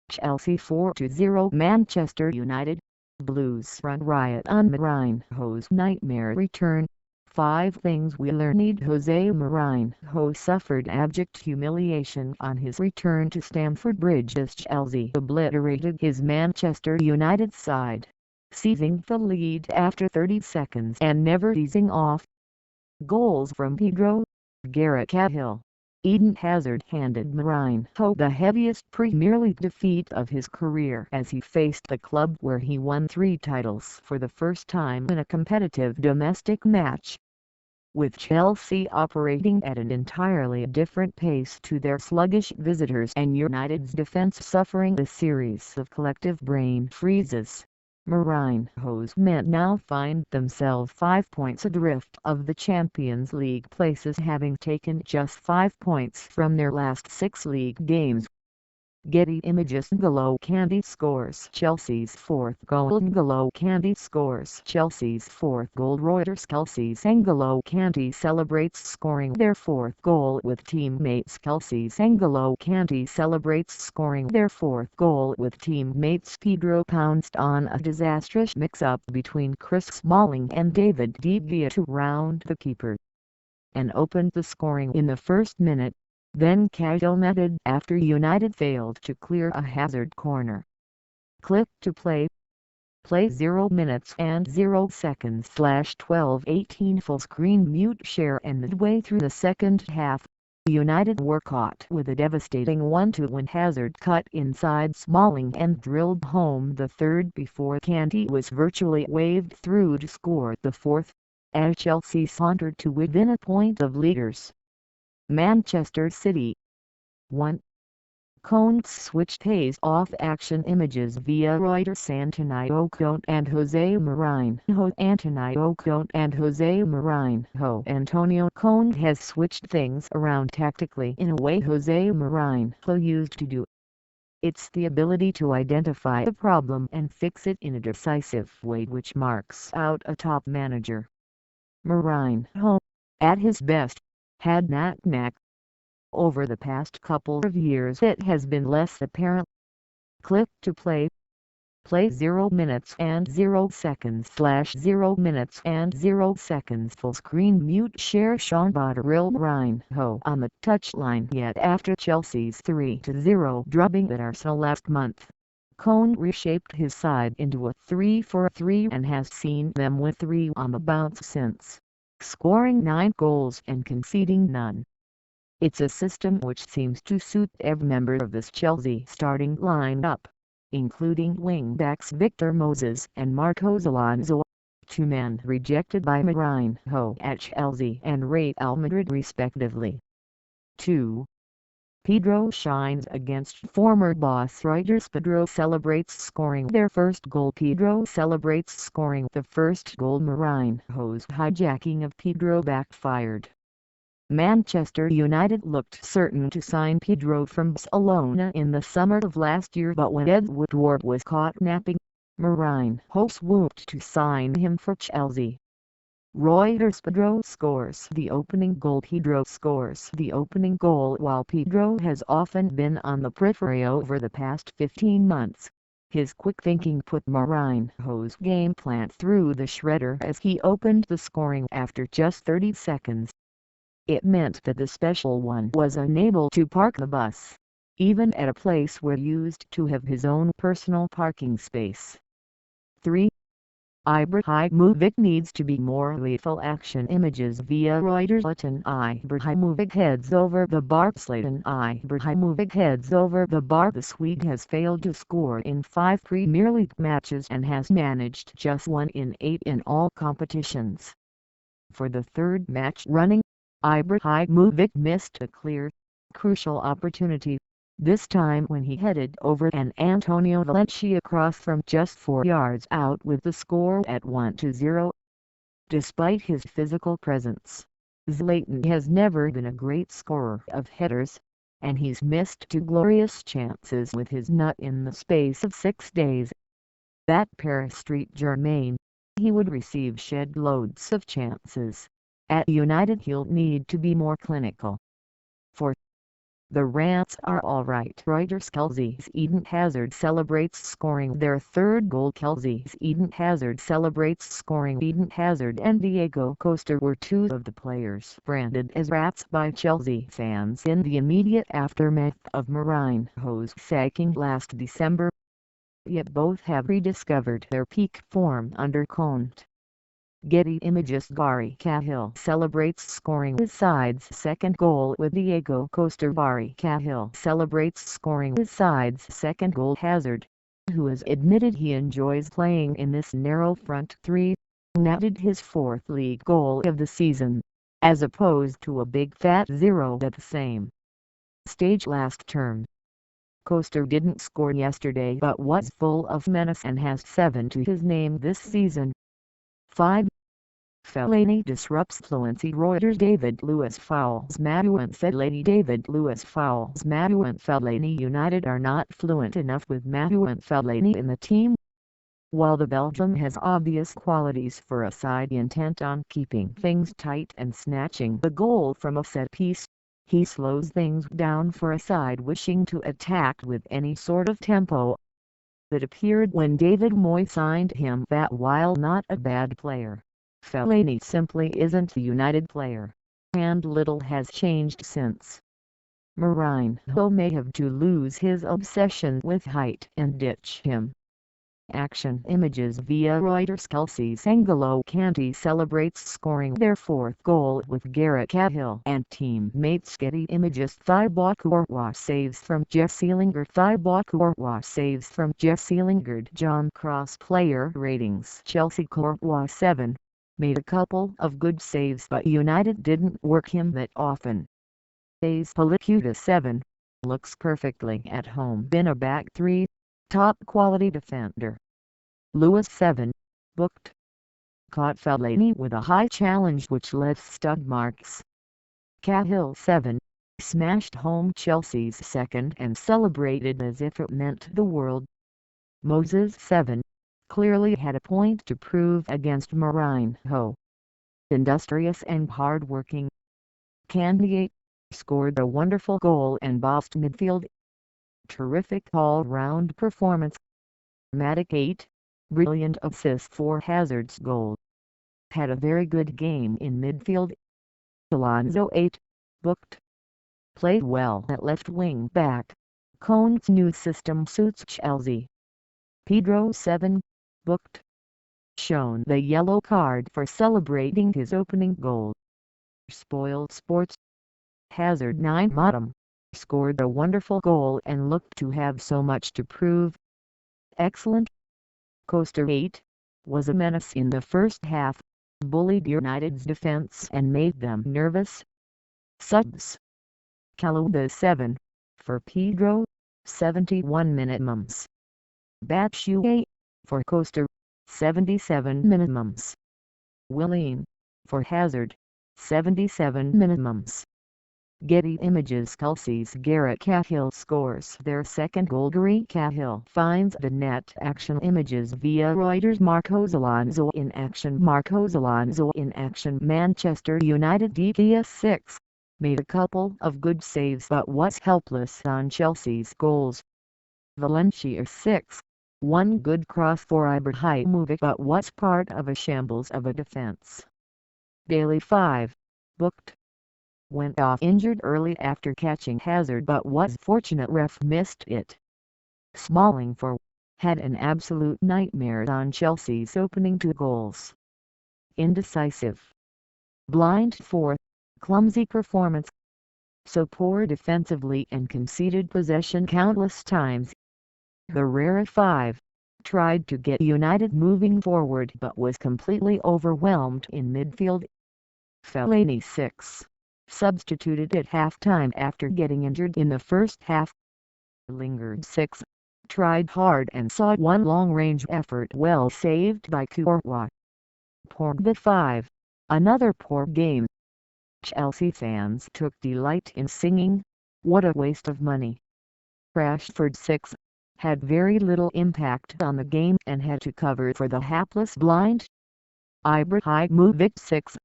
Chelsea 4-0 Manchester United. Blues run riot on Mourinho's nightmare return. 5 things we learned. Jose Mourinho suffered abject humiliation on his return to Stamford Bridge as Chelsea obliterated his Manchester United side, seizing the lead after 30 seconds and never easing off. Goals from Pedro, Cahill, Eden Hazard handed Mourinho the heaviest Premier League defeat of his career as he faced the club where he won 3 titles for the first time in a competitive domestic match. With Chelsea operating at an entirely different pace to their sluggish visitors and United's defence suffering a series of collective brain freezes, Mourinho's men now find themselves 5 points adrift of the Champions League places, having taken just 5 points from their last 6 league games. Getty ImagesN'Golo Kante scores Chelsea's 4th goal. N'Golo Kante scores Chelsea's 4th goal. ReutersChelsea. N'Golo Kante celebrates scoring their 4th goal with teammates. N'Golo Kante celebrates scoring their 4th goal with teammates. Pedro pounced on a disastrous mix-up between Chris Smalling and David De Gea to round the keeper, and opened the scoring in the first minute. Then Cahill netted after United failed to clear a Hazard corner. Click to play. Play 0 minutes and 0 seconds /12:18 full screen mute share. And midway through the second half, United were caught with a devastating 1-2 when Hazard cut inside Smalling and drilled home the third before Kante was virtually waved through to score the fourth, as Chelsea sauntered to within a point of leaders. Manchester City 1. Kante's switch pays off. Action images via Reuters. N'Golo Kante and Jose Mourinho. N'Golo Kante and Jose Mourinho. Antonio Conte has switched things around tactically in a way Jose Mourinho used to do. It's the ability to identify a problem and fix it in a decisive way which marks out a top manager. Mourinho, at his best, had that knack. Over the past couple of years it has been less apparent. Click to play. Play 0 minutes and 0 seconds /0 minutes and 0 seconds full screen mute share. Sean Mourinho on the touchline yet after Chelsea's 3-0 drubbing at Arsenal last month. Conte reshaped his side into a 3-4-3 and has seen them with 3 on the bounce since, scoring 9 goals and conceding none. It's a system which seems to suit every member of this Chelsea starting lineup, including wing-backs Victor Moses and Marcos Alonso, 2 men rejected by Mourinho at Chelsea and Real Madrid respectively. 2. Pedro shines against former boss Reuters. Pedro celebrates scoring their first goal. Pedro celebrates scoring the first goal. Mourinho's hijacking of Pedro backfired. Manchester United looked certain to sign Pedro from Barcelona in the summer of last year, but when Ed Woodward was caught napping, Mourinho swooped to sign him for Chelsea. Reuters. Pedro scores the opening goal. Pedro scores the opening goal. While Pedro has often been on the periphery over the past 15 months, his quick thinking put Mourinho's game plan through the shredder as he opened the scoring after just 30 seconds. It meant that the special one was unable to park the bus, even at a place where he used to have his own personal parking space. 3. Ibrahimovic needs to be more lethal. Action images via Reuters. Ibrahimovic heads over the bar. Ibrahimovic heads over the bar. The Swede has failed to score in 5 Premier League matches and has managed just 1 in 8 in all competitions. For the 3rd match running, Ibrahimovic missed a clear, crucial opportunity, this time when he headed over an Antonio Valencia cross from just 4 yards out with the score at 1-0. Despite his physical presence, Zlatan has never been a great scorer of headers, and he's missed 2 glorious chances with his nut in the space of 6 days. At Paris Saint-Germain, he would receive shed loads of chances. At United he'll need to be more clinical. 4. The Rats are alright. ReutersChelsea's Eden Hazard celebrates scoring their third goal. Chelsea's Eden Hazard celebrates scoring. Eden Hazard and Diego Costa were two of the players branded as Rats by Chelsea fans in the immediate aftermath of Mourinho's sacking last December. Yet both have rediscovered their peak form under Kante. Getty ImagesN'Golo Cahill celebrates scoring his side's second goal with Diego Costa. Cahill celebrates scoring his side's second goal. Hazard, who has admitted he enjoys playing in this narrow front three, netted his fourth league goal of the season, as opposed to a big fat zero at the same stage last term. Costa didn't score yesterday but was full of menace and has 7 to his name this season. 5. Fellaini disrupts fluency. Reuters. David Luiz fouls Marouane Fellaini. David Luiz fouls Marouane Fellaini. United are not fluent enough with Marouane Fellaini in the team. While the Belgium has obvious qualities for a side intent on keeping things tight and snatching the goal from a set piece, he slows things down for a side wishing to attack with any sort of tempo. It appeared when David Moyes signed him that while not a bad player, Fellaini simply isn't a United player, and little has changed since. Mourinho may have to lose his obsession with height and ditch him. Action images via ReutersChelsea's N'Golo Kante celebrates scoring their fourth goal with Cahill and teammates. Getty Images. Thibaut Courtois saves from Jesse Lingard. Thibaut Courtois saves from Jesse Lingard. John Cross player ratings. Chelsea. Courtois 7. Made a couple of good saves but United didn't work him that often. Azpilicueta 7. Looks perfectly at home in a back three. Top quality defender. Lewis 7. Booked. Caught Fellaini with a high challenge which left stud marks. Cahill 7. Smashed home Chelsea's second and celebrated as if it meant the world. Moses 7. Clearly had a point to prove against Mourinho. Industrious and hard-working. Kante 8. Scored a wonderful goal and bossed midfield. Terrific all-round performance. Matic 8. Brilliant assist for Hazard's goal. Had a very good game in midfield. Alonso 8. Booked. Played well at left wing back. Conte's new system suits Chelsea. Pedro 7. Booked. Shown the yellow card for celebrating his opening goal. Spoiled sports. Hazard 9. Bottom. Scored a wonderful goal and looked to have so much to prove. Excellent. Costa 8. Was a menace in the first half, bullied United's defense and made them nervous. Subs. Cahill 7. For Pedro, 71 minimums. Batshuayi. For Costa, 77 minimums. Willian. For Hazard, 77 minimums. Getty Images. Chelsea's Cahill scores their second goal. Cahill finds the net. Action images via Reuters. Marcos Alonso in action. Marcos Alonso in action. Manchester United. DPS 6. Made a couple of good saves but was helpless on Chelsea's goals. Valencia 6. One good cross for Ibrahimovic but was part of a shambles of a defense. Bailey 5. Booked. Went off injured early after catching Hazard but was fortunate ref missed it. Smalling 4. Had an absolute nightmare on Chelsea's opening 2 goals. Indecisive. Blind 4. Clumsy performance. So poor defensively and conceded possession countless times. Herrera 5. Tried to get United moving forward but was completely overwhelmed in midfield. Fellaini 6. Substituted at halftime after getting injured in the first half. Lingard 6. Tried hard and saw one long-range effort well saved by Courtois. Pogba 5. Another poor game. Chelsea fans took delight in singing, "What a waste of money." Rashford 6. Had very little impact on the game and had to cover for the hapless blind. Ibrahimovic 6.